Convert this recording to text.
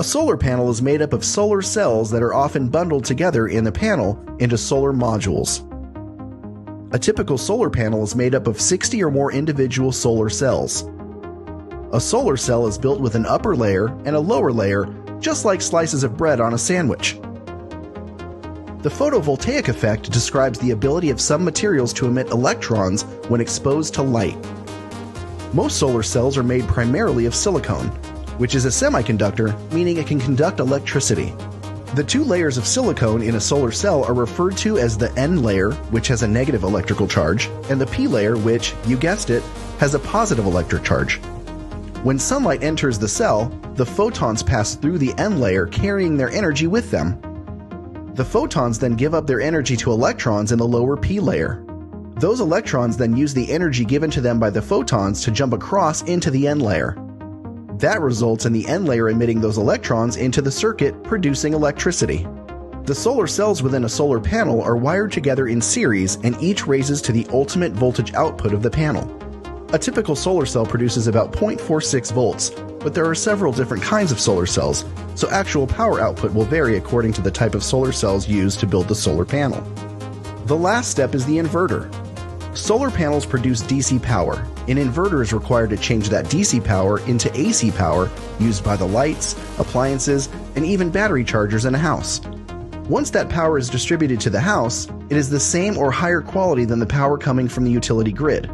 A solar panel is made up of solar cells that are often bundled together in the panel into solar modules. A typical solar panel is made up of 60 or more individual solar cells. A solar cell is built with an upper layer and a lower layer, just like slices of bread on a sandwich. The photovoltaic effect describes the ability of some materials to emit electrons when exposed to light. Most solar cells are made primarily of silicon, which is a semiconductor, meaning it can conduct electricity. The two layers of silicon in a solar cell are referred to as the N layer, which has a negative electrical charge, and the P layer, which, you guessed it, has a positive electric charge. When sunlight enters the cell, the photons pass through the N layer carrying their energy with them. The photons then give up their energy to electrons in the lower P layer. Those electrons then use the energy given to them by the photons to jump across into the N layer. That results in the N layer emitting those electrons into the circuit, producing electricity. The solar cells within a solar panel are wired together in series, and each raises to the ultimate voltage output of the panel. A typical solar cell produces about 0.46 volts, but there are several different kinds of solar cells, so actual power output will vary according to the type of solar cells used to build the solar panel. The last step is the inverter. Solar panels produce DC power. An inverter is required to change that DC power into AC power used by the lights, appliances, and even battery chargers in a house. Once that power is distributed to the house, it is the same or higher quality than the power coming from the utility grid.